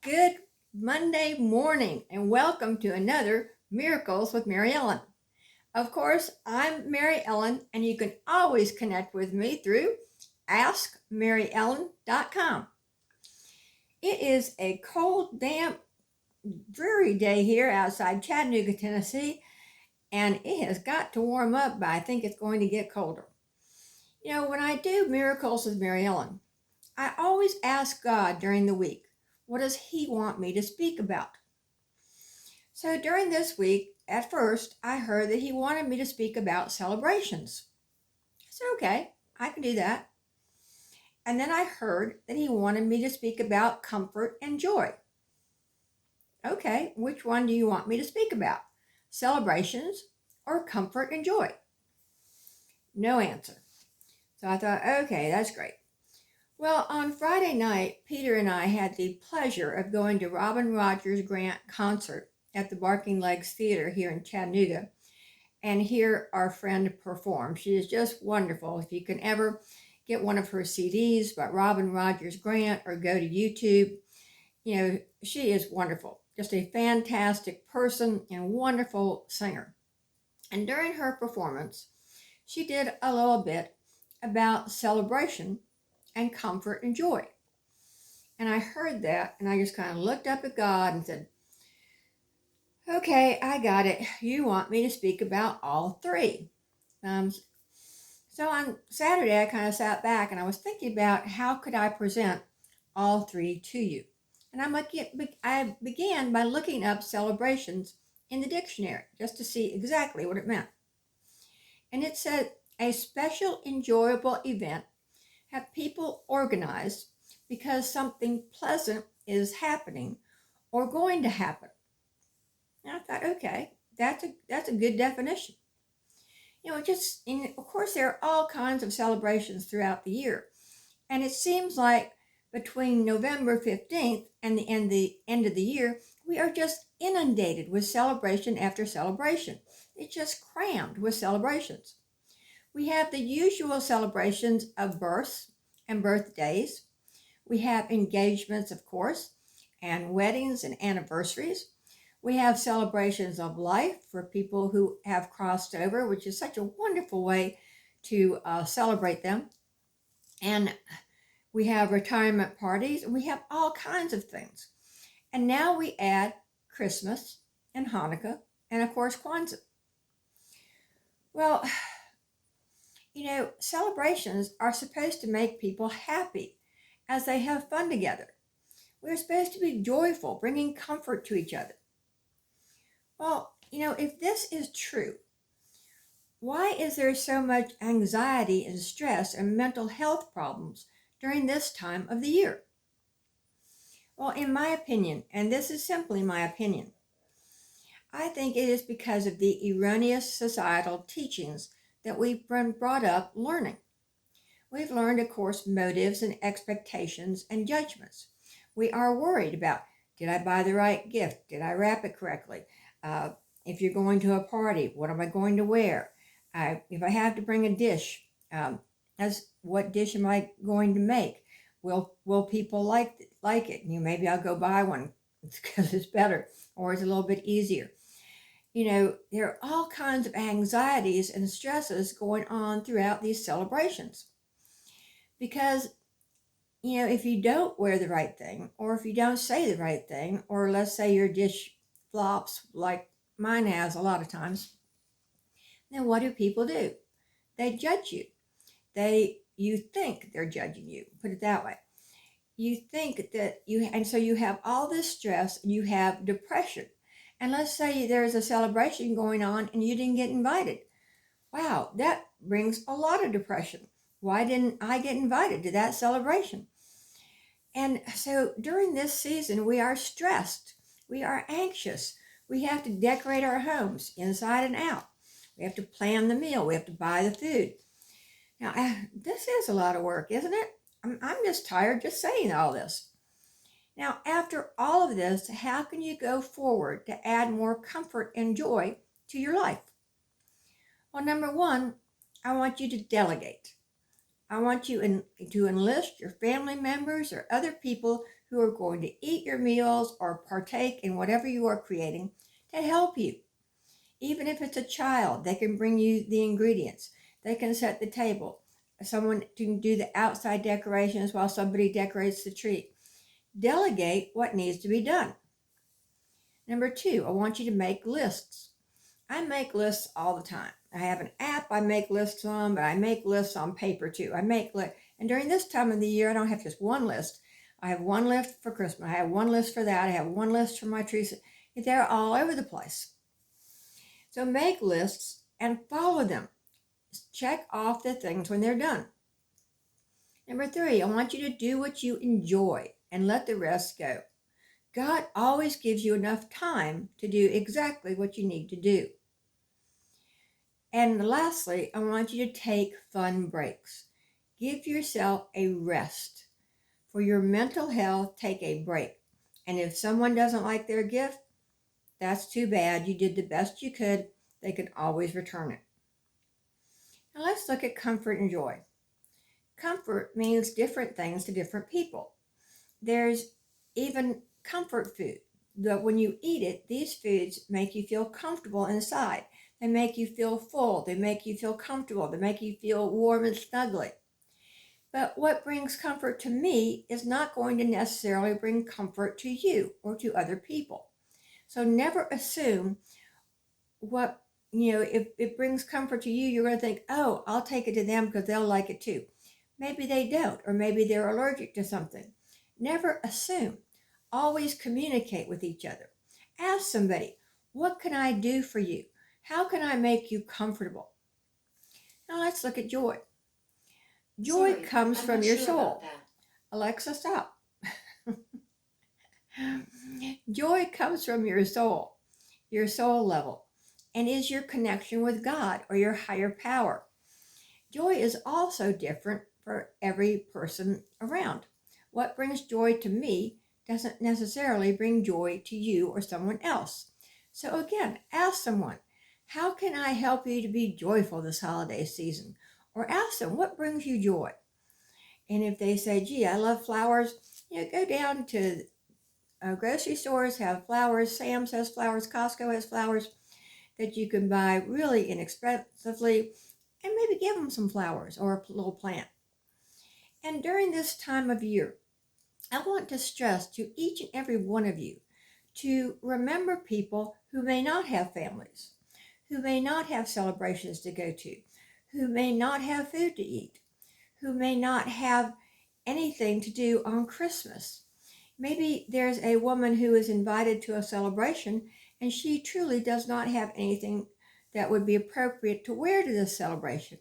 Good Monday morning, and welcome to another Miracles with Mary Ellen. Of course, I'm Mary Ellen, and you can always connect with me through AskMaryEllen.com. It is a cold, damp, dreary day here outside Chattanooga, Tennessee, and it has got to warm up, but I think it's going to get colder. When I do Miracles with Mary Ellen, I always ask God during the week, what does He want me to speak about? So during this week, at first, I heard that He wanted me to speak about celebrations. So, okay, I can do that. And then I heard that He wanted me to speak about comfort and joy. Okay, which one do you want me to speak about? Celebrations or comfort and joy? No answer. So I thought, okay, that's great. Well, on Friday night, Peter and I had the pleasure of going to Robin Rogers Grant concert at the Barking Legs Theater here in Chattanooga and hear our friend perform. She is just wonderful. If you can ever get one of her CDs by Robin Rogers Grant or go to YouTube, she is wonderful. Just a fantastic person and wonderful singer. And during her performance, she did a little bit about celebration and comfort and joy. And I heard that and I just kind of looked up at God and said, okay, I got it. You want me to speak about all three. So on Saturday, I kind of sat back and I was thinking about how could I present all three to you. And I began by looking up celebrations in the dictionary just to see exactly what it meant. And it said a special enjoyable event have people organized because something pleasant is happening or going to happen. And I thought, okay, that's a good definition. Of course, there are all kinds of celebrations throughout the year. And it seems like between November 15th and the end of the year, we are just inundated with celebration after celebration. It's just crammed with celebrations. We have the usual celebrations of births and birthdays. We have engagements, of course, and weddings and anniversaries. We have celebrations of life for people who have crossed over, which is such a wonderful way to celebrate them. And we have retirement parties, and we have all kinds of things. And now we add Christmas and Hanukkah, and of course, Kwanzaa. Well, celebrations are supposed to make people happy as they have fun together. We're supposed to be joyful, bringing comfort to each other. Well, if this is true, why is there so much anxiety and stress and mental health problems during this time of the year? Well, in my opinion, and this is simply my opinion, I think it is because of the erroneous societal teachings that we've been brought up learning. We've learned, of course, motives and expectations and judgments. We are worried about, did I buy the right gift? Did I wrap it correctly? If you're going to a party, what am I going to wear? If I have to bring a dish, what dish am I going to make? Will people like it? Maybe I'll go buy one because it's better or it's a little bit easier. There are all kinds of anxieties and stresses going on throughout these celebrations. Because, if you don't wear the right thing, or if you don't say the right thing, or let's say your dish flops like mine has a lot of times, then what do people do? They judge you. You think they're judging you, put it that way. You think that and so you have all this stress, and you have depression. And let's say there's a celebration going on and you didn't get invited. Wow, that brings a lot of depression. Why didn't I get invited to that celebration? And so during this season, we are stressed. We are anxious. We have to decorate our homes inside and out. We have to plan the meal. We have to buy the food. Now, this is a lot of work, isn't it? I'm just tired just saying all this. Now, after all of this, how can you go forward to add more comfort and joy to your life? Well, number one, I want you to delegate. I want you to enlist your family members or other people who are going to eat your meals or partake in whatever you are creating to help you. Even if it's a child, they can bring you the ingredients. They can set the table. Someone can do the outside decorations while somebody decorates the tree. Delegate what needs to be done. Number 2, I want you to make lists. I make lists all the time. I have an app I make lists on, but I make lists on paper too. And during this time of the year, I don't have just one list. I have one list for Christmas. I have one list for that. I have one list for my trees. They're all over the place. So make lists and follow them. Check off the things when they're done. Number 3, I want you to do what you enjoy and let the rest go. God always gives you enough time to do exactly what you need to do. And lastly, I want you to take fun breaks. Give yourself a rest. For your mental health, take a break. And if someone doesn't like their gift, that's too bad. You did the best you could. They can always return it. Now let's look at comfort and joy. Comfort means different things to different people. There's even comfort food. That when you eat it, these foods make you feel comfortable inside. They make you feel full. They make you feel comfortable. They make you feel warm and snuggly. But what brings comfort to me is not going to necessarily bring comfort to you or to other people. So never assume if it brings comfort to you, you're going to think, oh, I'll take it to them because they'll like it too. Maybe they don't, or maybe they're allergic to something. Never assume. Always communicate with each other. Ask somebody, what can I do for you? How can I make you comfortable? Now let's look at joy. Joy comes from your soul. Alexa, stop. Joy comes from your soul level, and is your connection with God or your higher power. Joy is also different for every person around. What brings joy to me doesn't necessarily bring joy to you or someone else. So again, ask someone, how can I help you to be joyful this holiday season? Or ask them, what brings you joy? And if they say, gee, I love flowers, go down to grocery stores, have flowers. Sam's has flowers, Costco has flowers that you can buy really inexpensively, and maybe give them some flowers or a little plant. And during this time of year, I want to stress to each and every one of you to remember people who may not have families, who may not have celebrations to go to, who may not have food to eat, who may not have anything to do on Christmas. Maybe there's a woman who is invited to a celebration and she truly does not have anything that would be appropriate to wear to this celebration.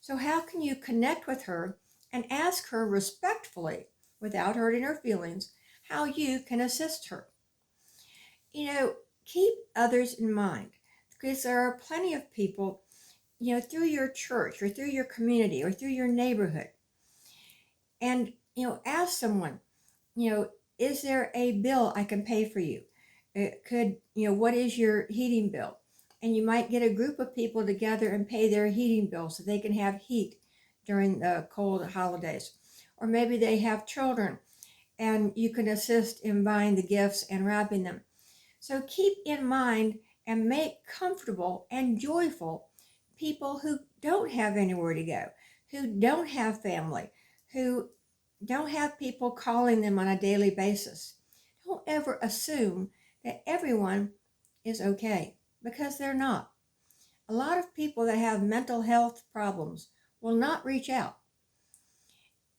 So how can you connect with her and ask her respectfully, without hurting her feelings, how you can assist her? Keep others in mind, because there are plenty of people, through your church or through your community or through your neighborhood. And, ask someone, is there a bill I can pay for you? It could, what is your heating bill? And you might get a group of people together and pay their heating bill so they can have heat during the cold holidays. Or maybe they have children and you can assist in buying the gifts and wrapping them. So keep in mind and make comfortable and joyful people who don't have anywhere to go, who don't have family, who don't have people calling them on a daily basis. Don't ever assume that everyone is okay, because they're not. A lot of people that have mental health problems will not reach out,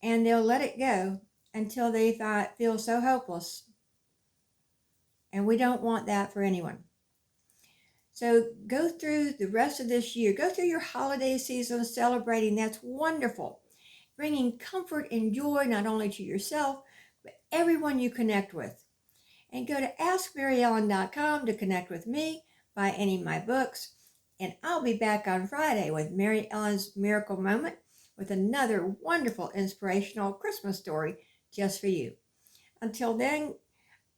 and they'll let it go until they feel so hopeless. And we don't want that for anyone. So go through the rest of this year. Go through your holiday season celebrating. That's wonderful. Bringing comfort and joy not only to yourself, but everyone you connect with. And go to AskMaryEllen.com to connect with me, buy any of my books. And I'll be back on Friday with Mary Ellen's Miracle Moment with another wonderful inspirational Christmas story just for you. Until then,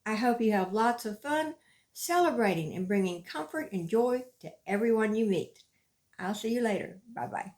I hope you have lots of fun celebrating and bringing comfort and joy to everyone you meet. I'll see you later. Bye-bye.